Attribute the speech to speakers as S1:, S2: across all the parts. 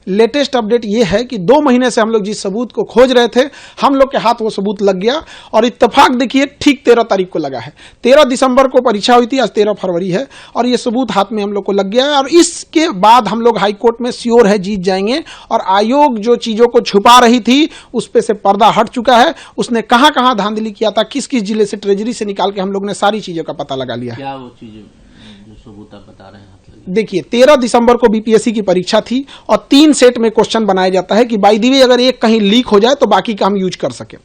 S1: Latest update ये है कि 2 महीने से हम लोग जिस सबूत को खोज रहे थे, हम लोग के हाथ वो सबूत लग गया और इत्तेफाक देखिए ठीक 13 तारीख को लगा है। 13 दिसंबर को परीक्षा हुई थी, आज 13 फरवरी है और ये सबूत हाथ में हम लोग को लग गया है और इसके बाद हम लोग हाई कोर्ट में श्योर है जीत जाएंगे। और आयोग जो चीजों को छुपा रही थी उस पे से पर्दा हट चुका है। उसने कहां कहां धांधली किया था, किस किस जिले से ट्रेजरी से निकाल के हम लोग ने सारी चीजों का पता लगा लिया।
S2: क्या वो चीजें जो सबूत आप बता रहे हैं?
S1: देखिए 13 दिसंबर को बीपीएससी की परीक्षा थी और 3 सेट में क्वेश्चन बनाया जाता है कि बाय द वे अगर एक कहीं लीक हो जाए तो बाकी का हम यूज कर सके।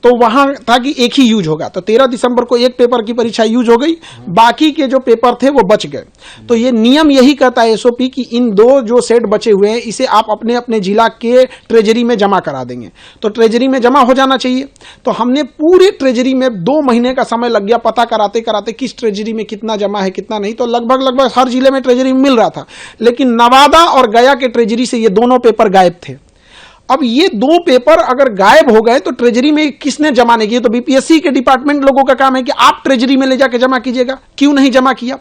S1: तो वहां था कि एक ही यूज होगा, तो 13 दिसंबर को एक पेपर की परीक्षा यूज हो गई, बाकी के जो पेपर थे वो बच गए। तो ये नियम यही कहता है एसओपी कि इन 2 जो सेट बचे हुए हैं इसे आप अपने अपने जिला के ट्रेजरी में जमा करा देंगे। तो ट्रेजरी में जमा हो जाना चाहिए। तो हमने पूरे ट्रेजरी में 2 महीने का समय लग गया पता कराते कराते किस ट्रेजरी में कितना जमा है कितना नहीं। तो लगभग हर जिले में ट्रेजरी में मिल रहा था, लेकिन नवादा और गया के ट्रेजरी से ये दोनों पेपर गायब थे। अब ये 2 पेपर अगर गायब हो गए तो ट्रेजरी में किसने जमा नहीं किया? तो बीपीएससी के डिपार्टमेंट लोगों का काम है कि आप ट्रेजरी में ले जाके जमा कीजिएगा, क्यों नहीं जमा किया?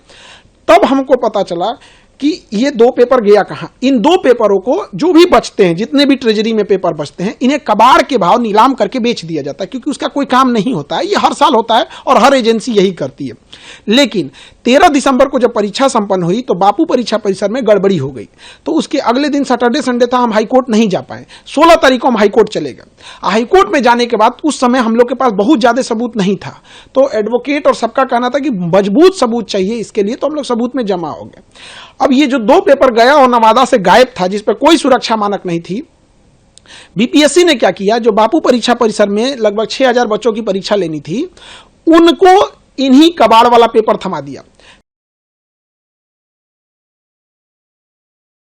S1: तब हमको पता चला कि ये 2 पेपर गया कहां। इन 2 पेपरों को जो भी बचते हैं, जितने भी ट्रेजरी में पेपर बचते हैं, इन्हें कबाड़ के भाव नीलाम करके बेच दिया जाता है, क्योंकि उसका कोई काम नहीं होता है। ये हर साल होता है और हर एजेंसी यही करती है। लेकिन 13 दिसंबर को जब परीक्षा संपन्न हुई तो बापू परीक्षा परिसर में गड़बड़ी हो गई। तो उसके अगले दिन सैटरडे संडे था, हम हाईकोर्ट नहीं जा पाए। 16 तारीख को हम हाईकोर्ट चले गए। हाईकोर्ट में जाने के बाद उस समय हम लोग के पास बहुत ज्यादा सबूत नहीं था, तो एडवोकेट और सबका कहना था कि मजबूत सबूत चाहिए इसके लिए, तो हम लोग सबूत में जमा हो गए। अब ये जो 2 पेपर गया और नवादा से गायब था, जिस पर कोई सुरक्षा मानक नहीं थी, बीपीएससी ने क्या किया, जो बापू परीक्षा परिसर में लगभग 6000 बच्चों की परीक्षा लेनी थी, उनको इन्हीं कबाड़ वाला पेपर थमा दिया।